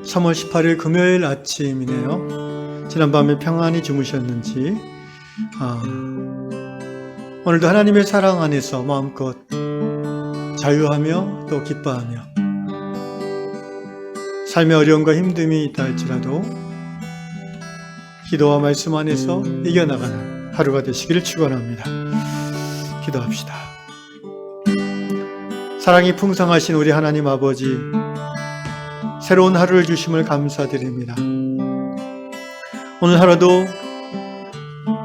3월 18일 금요일 아침이네요. 지난밤에 평안히 주무셨는지 오늘도 하나님의 사랑 안에서 마음껏 자유하며 또 기뻐하며 삶의 어려움과 힘듦이 있다 할지라도 기도와 말씀 안에서 이겨나가는 하루가 되시기를 축원합니다. 기도합시다. 사랑이 풍성하신 우리 하나님 아버지, 새로운 하루를 주심을 감사드립니다. 오늘 하루도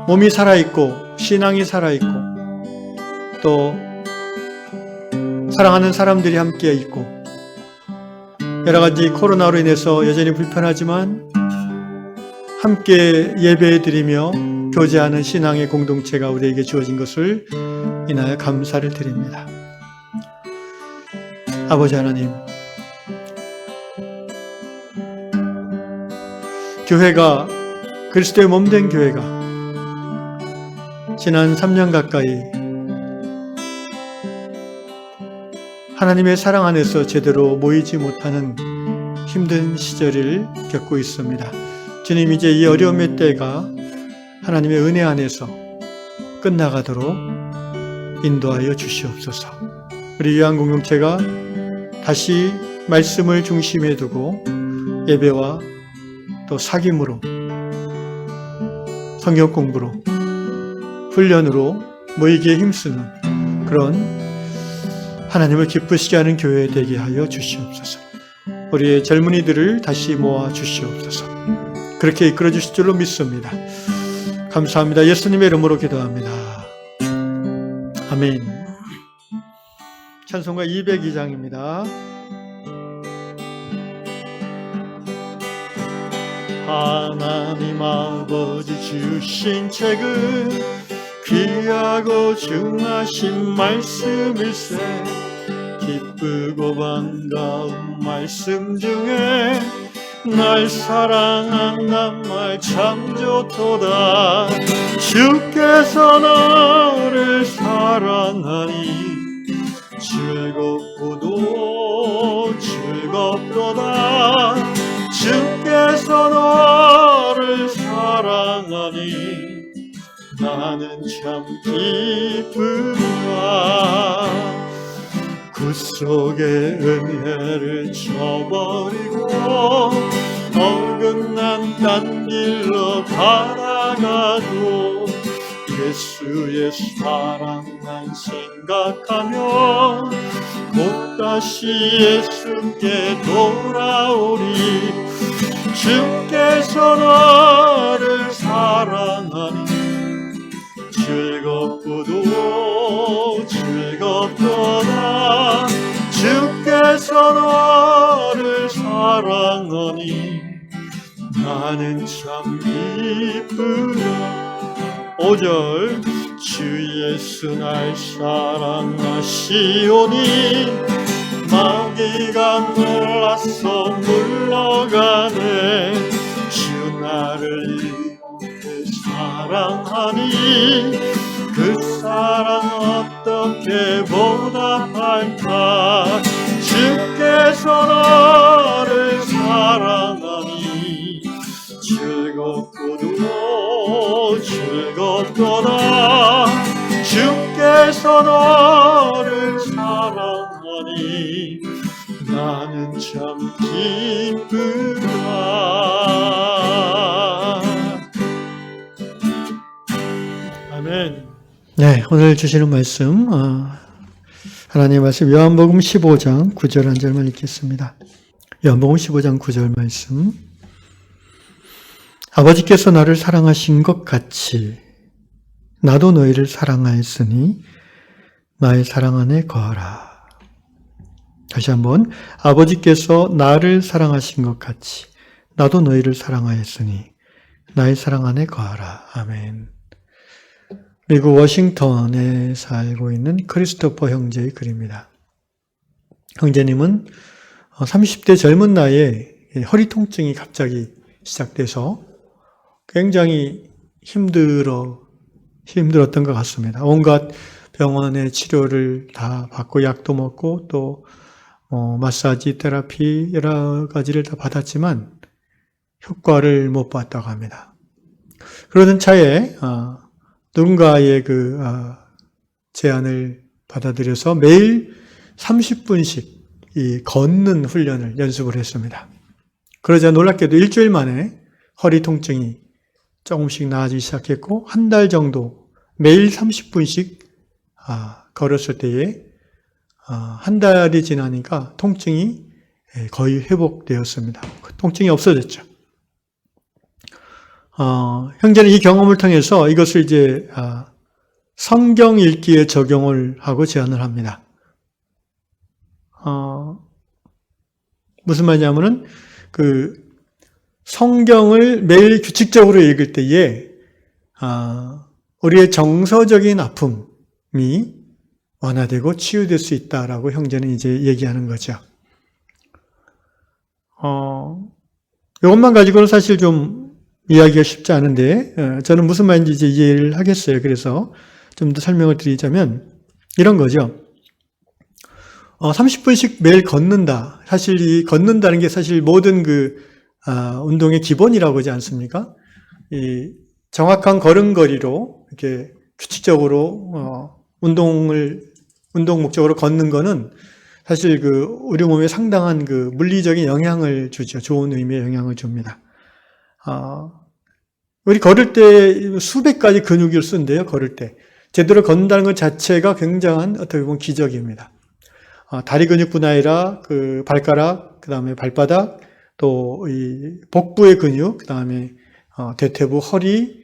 몸이 살아있고 신앙이 살아있고 또 사랑하는 사람들이 함께 있고 여러가지 코로나로 인해서 여전히 불편하지만 함께 예배드리며 교제하는 신앙의 공동체가 우리에게 주어진 것을 인하여 감사를 드립니다. 아버지 하나님, 교회가, 그리스도의 몸된 교회가 지난 3년 가까이 하나님의 사랑 안에서 제대로 모이지 못하는 힘든 시절을 겪고 있습니다. 주님, 이제 이 어려움의 때가 하나님의 은혜 안에서 끝나가도록 인도하여 주시옵소서. 우리 요한 공동체가 다시 말씀을 중심에 두고 예배와 또 사귐으로, 성경 공부로, 훈련으로 모이기에 힘쓰는 그런 하나님을 기쁘시게 하는 교회 되게 하여 주시옵소서. 우리의 젊은이들을 다시 모아 주시옵소서. 그렇게 이끌어 주실 줄로 믿습니다. 감사합니다. 예수님의 이름으로 기도합니다. 아멘. 찬송가 202장입니다. 하나님 아버지 주신 책은 귀하고 중하신 말씀일세. 기쁘고 반가운 말씀 중에 날 사랑한단 말 참 좋도다. 주께서 나를 사랑하니 즐겁고도 즐겁도다. 주께서 나를 사랑하니 나는 참 기쁘다. 구속의 은혜를 저버리고 어긋난 딴 길로 가다가도 예수의 사랑만 생각하며 곧 다시 예수께 돌아오리. 주께서 나를 사랑하니 즐겁고도 즐겁도다. 주께서 나를 사랑하니 나는 참 기쁘다. 5절 주 예수 날 사랑하시오니 마귀가 놀라서 물러가네. 주 나를 이렇게 사랑하니 그 사랑 어떻게 보답할까. 주께서 나를 사랑하니 즐겁고도 즐겁도다. 주께서 나를 사랑하니 나는 참 기쁘다. 아멘. 네, 오늘 주시는 말씀, 하나님의 말씀 요한복음 15장 9절 한 절만 읽겠습니다. 요한복음 15장 9절 말씀. 아버지께서 나를 사랑하신 것 같이 나도 너희를 사랑하였으니 나의 사랑 안에 거하라. 다시 한번, 아버지께서 나를 사랑하신 것 같이 나도 너희를 사랑하였으니 나의 사랑 안에 거하라. 아멘. 미국 워싱턴에 살고 있는 크리스토퍼 형제의 글입니다. 형제님은 30대 젊은 나이에 허리 통증이 갑자기 시작돼서 굉장히 힘들었던 것 같습니다. 온갖 병원의 치료를 다 받고 약도 먹고 또 마사지, 테라피 여러 가지를 다 받았지만 효과를 못 봤다고 합니다. 그러던 차에 누군가의 그 제안을 받아들여서 매일 30분씩 이 걷는 훈련을 연습을 했습니다. 그러자 놀랍게도 일주일 만에 허리 통증이 조금씩 나아지기 시작했고 한 달 정도 매일 30분씩 걸었을 때에 한 달이 지나니까 통증이 거의 회복되었습니다. 통증이 없어졌죠. 형제는 이 경험을 통해서 이것을 이제 성경 읽기에 적용을 하고 제안을 합니다. 무슨 말이냐면은 그 성경을 매일 규칙적으로 읽을 때에 우리의 정서적인 아픔이 완화되고 치유될 수 있다라고 형제는 이제 얘기하는 거죠. 이것만 가지고는 사실 좀 이야기가 쉽지 않은데 저는 무슨 말인지 이제 이해를 하겠어요. 그래서 좀 더 설명을 드리자면 이런 거죠. 30분씩 매일 걷는다. 사실 이 걷는다는 게 사실 모든 그 운동의 기본이라고 하지 않습니까? 이 정확한 걸음걸이로 이렇게 규칙적으로 운동 목적으로 걷는 거는 사실 그 우리 몸에 상당한 그 물리적인 영향을 주죠. 좋은 의미의 영향을 줍니다. 우리 걸을 때 수백 가지 근육을 쓴대요. 걸을 때 제대로 걷는다는 것 자체가 굉장한 어떻게 보면 기적입니다. 다리 근육뿐 아니라 그 발가락, 그 다음에 발바닥, 또 이 복부의 근육, 그 다음에 대퇴부, 허리,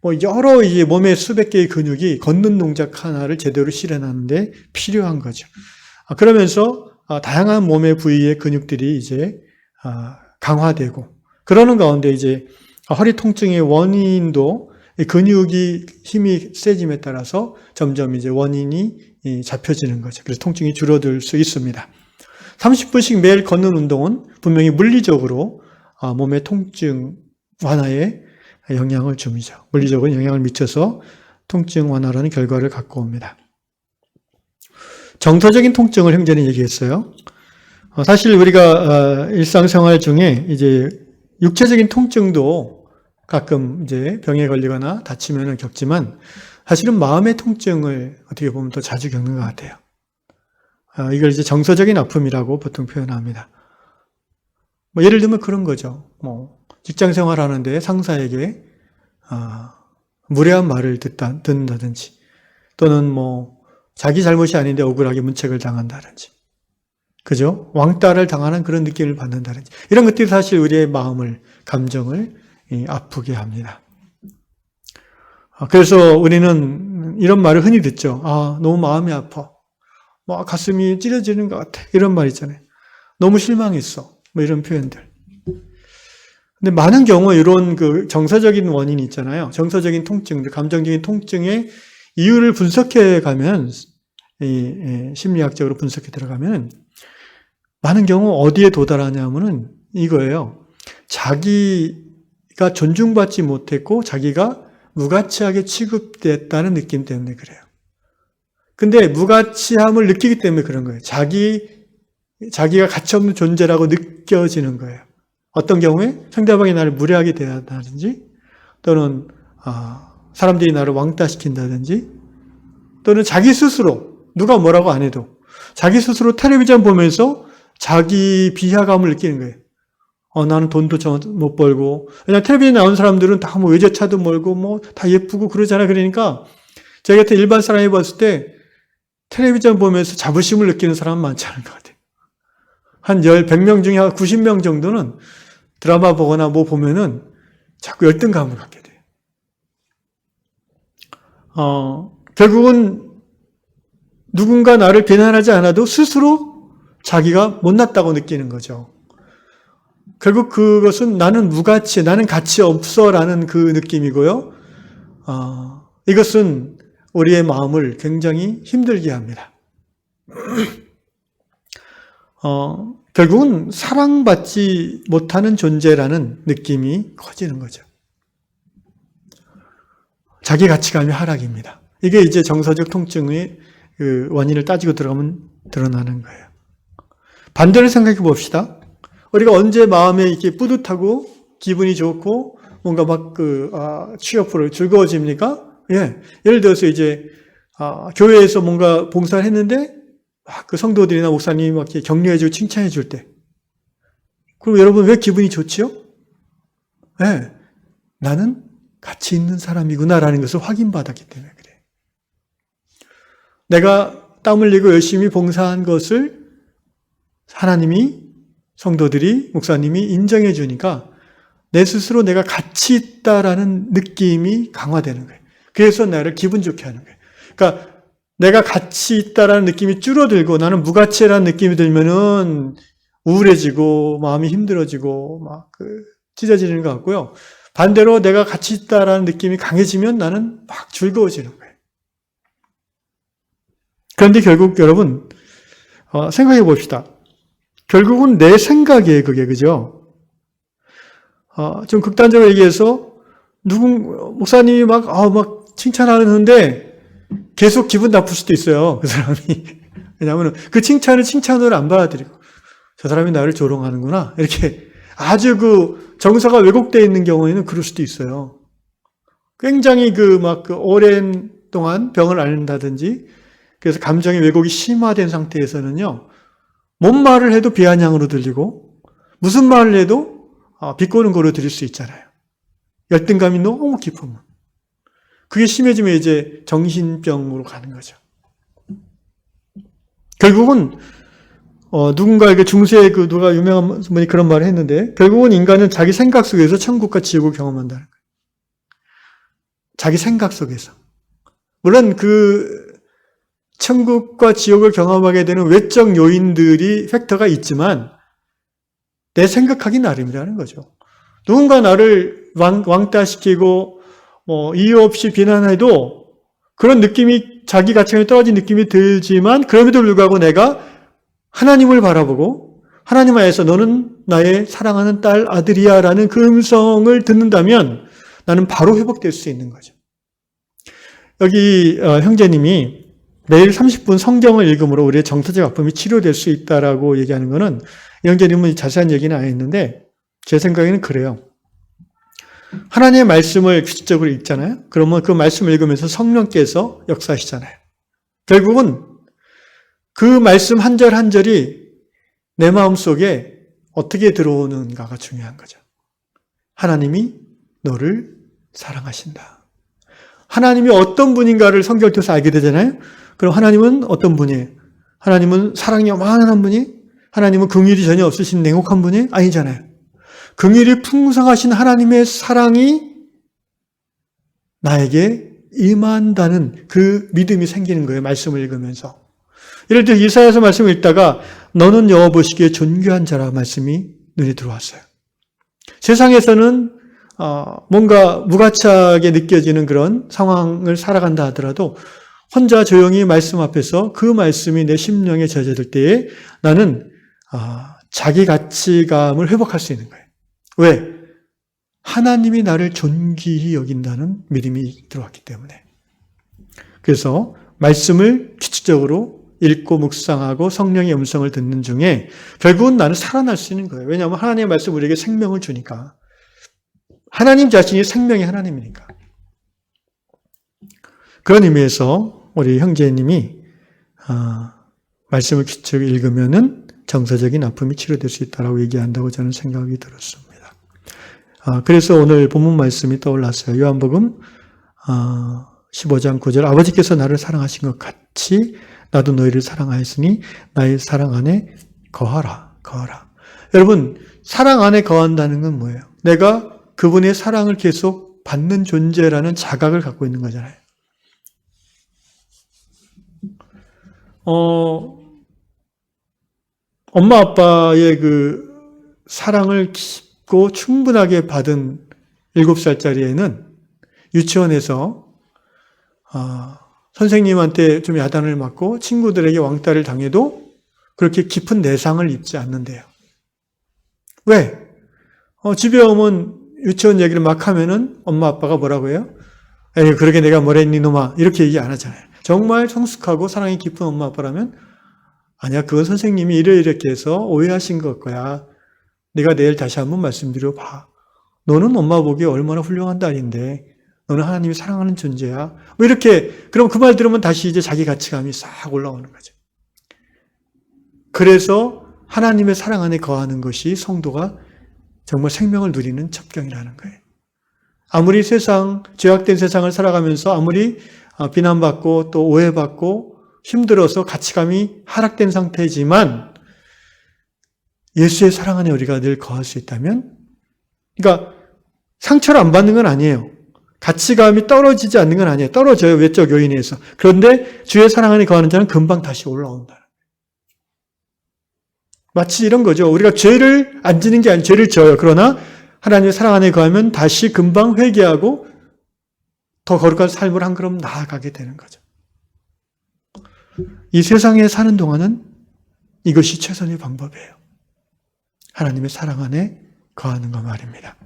뭐 여러 이제 몸의 수백 개의 근육이 걷는 동작 하나를 제대로 실현하는데 필요한 거죠. 그러면서 다양한 몸의 부위의 근육들이 이제 강화되고 그러는 가운데 이제 허리 통증의 원인도 근육이 힘이 세짐에 따라서 점점 이제 원인이 잡혀지는 거죠. 그래서 통증이 줄어들 수 있습니다. 30분씩 매일 걷는 운동은 분명히 물리적으로 몸의 통증 완화에 영향을 줍니다. 물리적으로 영향을 미쳐서 통증 완화라는 결과를 갖고 옵니다. 정서적인 통증을 형제는 얘기했어요. 사실 우리가 일상생활 중에 이제 육체적인 통증도 가끔 이제 병에 걸리거나 다치면 겪지만 사실은 마음의 통증을 어떻게 보면 더 자주 겪는 것 같아요. 이걸 이제 정서적인 아픔이라고 보통 표현합니다. 뭐 예를 들면 그런 거죠. 뭐 직장 생활하는데 상사에게 무례한 말을 듣는다든지 또는 뭐 자기 잘못이 아닌데 억울하게 문책을 당한다든지 그죠? 왕따를 당하는 그런 느낌을 받는다든지 이런 것들이 사실 우리의 마음을 감정을 아프게 합니다. 그래서 우리는 이런 말을 흔히 듣죠. 너무 마음이 아파. 뭐 가슴이 찢어지는 것 같아. 이런 말 있잖아요. 너무 실망했어. 뭐 이런 표현들. 근데 많은 경우 이런 그 정서적인 원인이 있잖아요. 정서적인 통증, 감정적인 통증의 이유를 분석해 가면, 심리학적으로 분석해 들어가면 많은 경우 어디에 도달하냐면은 이거예요. 자기가 존중받지 못했고 자기가 무가치하게 취급됐다는 느낌 때문에 그래요. 근데 무가치함을 느끼기 때문에 그런 거예요. 자기가 가치없는 존재라고 느껴지는 거예요. 어떤 경우에 상대방이 나를 무례하게 대한다든지 또는 사람들이 나를 왕따시킨다든지 또는 자기 스스로 누가 뭐라고 안 해도 자기 스스로 텔레비전 보면서 자기 비하감을 느끼는 거예요. 나는 돈도 못 벌고 그냥 텔레비전에 나온 사람들은 다 뭐 외제차도 몰고 뭐 다 예쁘고 그러잖아요. 그러니까 저희 같은 일반 사람이 봤을 때 텔레비전 보면서 자부심을 느끼는 사람은 많지 않은 것 같아요. 한 100명 중에 90명 정도는 드라마 보거나 뭐 보면은 자꾸 열등감을 갖게 돼요. 결국은 누군가 나를 비난하지 않아도 스스로 자기가 못났다고 느끼는 거죠. 결국 그것은 나는 무가치, 나는 가치 없어라는 그 느낌이고요. 이것은 우리의 마음을 굉장히 힘들게 합니다. 결국은 사랑받지 못하는 존재라는 느낌이 커지는 거죠. 자기 가치감이 하락입니다. 이게 이제 정서적 통증의 그 원인을 따지고 들어가면 드러나는 거예요. 반대로 생각해 봅시다. 우리가 언제 마음에 이렇게 뿌듯하고 기분이 좋고 뭔가 막 취업으로 즐거워집니까? 예. 예를 들어서 이제 교회에서 뭔가 봉사를 했는데 막 그 성도들이나 목사님이 막 이렇게 격려해주고 칭찬해줄 때, 그럼 여러분 왜 기분이 좋지요? 예. 나는 가치 있는 사람이구나라는 것을 확인받았기 때문에 그래. 내가 땀 흘리고 열심히 봉사한 것을 하나님이, 성도들이, 목사님이 인정해 주니까 내 스스로 내가 가치 있다라는 느낌이 강화되는 거예요. 그래서 나를 기분 좋게 하는 거예요. 그러니까 내가 가치 있다라는 느낌이 줄어들고 나는 무가치라는 느낌이 들면은 우울해지고 마음이 힘들어지고 막 찢어지는 것 같고요. 반대로 내가 가치 있다라는 느낌이 강해지면 나는 막 즐거워지는 거예요. 그런데 결국 여러분 생각해 봅시다. 결국은 내 생각이에요, 그게. 그죠? 좀 극단적으로 얘기해서 목사님이 막 칭찬하는데 계속 기분 나쁠 수도 있어요, 그 사람이. 왜냐하면 그 칭찬을 칭찬으로 안 받아들이고 저 사람이 나를 조롱하는구나 이렇게 아주 정서가 왜곡되어 있는 경우에는 그럴 수도 있어요. 굉장히 오랜 동안 병을 앓는다든지 그래서 감정의 왜곡이 심화된 상태에서는요, 뭔 말을 해도 비아냥으로 들리고 무슨 말을 해도 비꼬는 거로 들릴 수 있잖아요. 열등감이 너무 깊으면. 그게 심해지면 이제 정신병으로 가는 거죠. 결국은 누군가에게 중세에 누가 유명한 분이 그런 말을 했는데, 결국은 인간은 자기 생각 속에서 천국과 지옥을 경험한다는 거예요. 자기 생각 속에서. 물론 천국과 지옥을 경험하게 되는 외적 요인들이 팩터가 있지만 내 생각하기 나름이라는 거죠. 누군가 나를 왕따시키고 이유 없이 비난해도 그런 느낌이, 자기 가치관이 떨어진 느낌이 들지만 그럼에도 불구하고 내가 하나님을 바라보고 하나님 안에서 너는 나의 사랑하는 딸, 아들이야 라는 그 음성을 듣는다면 나는 바로 회복될 수 있는 거죠. 여기 형제님이 매일 30분 성경을 읽음으로 우리의 정서적 아픔이 치료될 수 있다라고 얘기하는 것은, 형제님은 자세한 얘기는 안 했는데 제 생각에는 그래요. 하나님의 말씀을 규칙적으로 읽잖아요. 그러면 그 말씀을 읽으면서 성령께서 역사하시잖아요. 결국은 그 말씀 한 절 한 절이 내 마음속에 어떻게 들어오는가가 중요한 거죠. 하나님이 너를 사랑하신다. 하나님이 어떤 분인가를 성경을 통해서 알게 되잖아요. 그럼 하나님은 어떤 분이에요? 하나님은 사랑이 어마어마한 분이? 하나님은 긍휼이 전혀 없으신 냉혹한 분이? 아니잖아요. 긍휼이 풍성하신 하나님의 사랑이 나에게 임한다는 그 믿음이 생기는 거예요. 말씀을 읽으면서. 예를 들어 이사야서 말씀을 읽다가 너는 여호와 보시기에 존귀한 자라 말씀이 눈에 들어왔어요. 세상에서는 뭔가 무가치하게 느껴지는 그런 상황을 살아간다 하더라도 혼자 조용히 말씀 앞에서 그 말씀이 내 심령에 젖어들 때에 나는 자기 가치감을 회복할 수 있는 거예요. 왜? 하나님이 나를 존귀히 여긴다는 믿음이 들어왔기 때문에. 그래서 말씀을 규칙적으로 읽고 묵상하고 성령의 음성을 듣는 중에 결국은 나는 살아날 수 있는 거예요. 왜냐하면 하나님의 말씀이 우리에게 생명을 주니까. 하나님 자신이 생명의 하나님이니까. 그런 의미에서 우리 형제님이 말씀을 규칙적으로 읽으면은 정서적인 아픔이 치료될 수 있다고 얘기한다고 저는 생각이 들었습니다. 그래서 오늘 본문 말씀이 떠올랐어요. 요한복음 15장 9절, 아버지께서 나를 사랑하신 것 같이 나도 너희를 사랑하였으니 나의 사랑 안에 거하라. 여러분, 사랑 안에 거한다는 건 뭐예요? 내가 그분의 사랑을 계속 받는 존재라는 자각을 갖고 있는 거잖아요. 엄마 아빠의 그 사랑을 깊고 충분하게 받은 7살짜리 애는 유치원에서 선생님한테 좀 야단을 맞고 친구들에게 왕따를 당해도 그렇게 깊은 내상을 입지 않는데요. 왜? 집에 오면 유치원 얘기를 막 하면은 엄마 아빠가 뭐라고 해요? 에이, 그러게 내가 뭐랬니 놈아, 이렇게 얘기 안 하잖아요. 정말 성숙하고 사랑이 깊은 엄마 아빠라면 아니야, 그건 선생님이 이렇게 해서 오해하신 것 거야. 내가 내일 다시 한번 말씀드려 봐. 너는 엄마 보기에 얼마나 훌륭한 딸인데 너는 하나님이 사랑하는 존재야. 뭐 이렇게 그럼 그 말 들으면 다시 이제 자기 가치감이 싹 올라오는 거죠. 그래서 하나님의 사랑 안에 거하는 것이 성도가 정말 생명을 누리는 첩경이라는 거예요. 아무리 죄악된 세상을 살아가면서 아무리 비난받고 또 오해받고 힘들어서 가치감이 하락된 상태지만 예수의 사랑 안에 우리가 늘 거할 수 있다면, 그러니까 상처를 안 받는 건 아니에요. 가치감이 떨어지지 않는 건 아니에요. 떨어져요, 외적 요인에 의해서. 그런데 주의 사랑 안에 거하는 자는 금방 다시 올라온다. 마치 이런 거죠. 우리가 죄를 안 지는 게 아니라 죄를 져요. 그러나 하나님의 사랑 안에 거하면 다시 금방 회개하고 더 거룩한 삶을 한 걸음 나아가게 되는 거죠. 이 세상에 사는 동안은 이것이 최선의 방법이에요. 하나님의 사랑 안에 거하는 것 말입니다.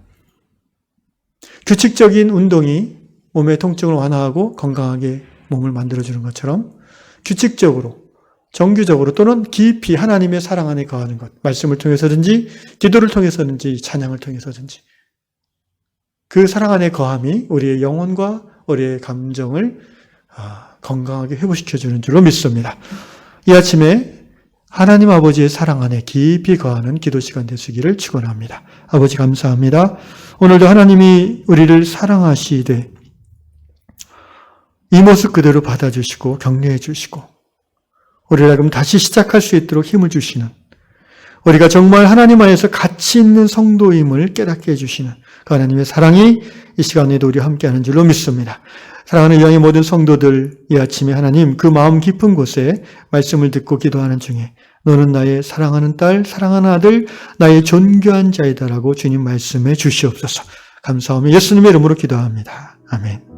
규칙적인 운동이 몸의 통증을 완화하고 건강하게 몸을 만들어주는 것처럼 규칙적으로, 정규적으로 또는 깊이 하나님의 사랑 안에 거하는 것, 말씀을 통해서든지 기도를 통해서든지 찬양을 통해서든지 그 사랑 안에 거함이 우리의 영혼과 우리의 감정을 건강하게 회복시켜주는 줄로 믿습니다. 이 아침에 하나님 아버지의 사랑 안에 깊이 거하는 기도 시간 되시기를 축원합니다. 아버지 감사합니다. 오늘도 하나님이 우리를 사랑하시되 이 모습 그대로 받아주시고 격려해 주시고 우리를 하여금 다시 시작할 수 있도록 힘을 주시는, 우리가 정말 하나님 안에서 가치 있는 성도임을 깨닫게 해주시는 그 하나님의 사랑이 이 시간에도 우리와 함께하는 줄로 믿습니다. 사랑하는 유양의 모든 성도들, 이 아침에 하나님 그 마음 깊은 곳에 말씀을 듣고 기도하는 중에 너는 나의 사랑하는 딸, 사랑하는 아들, 나의 존귀한 자이다라고 주님 말씀해 주시옵소서. 감사하며 예수님의 이름으로 기도합니다. 아멘.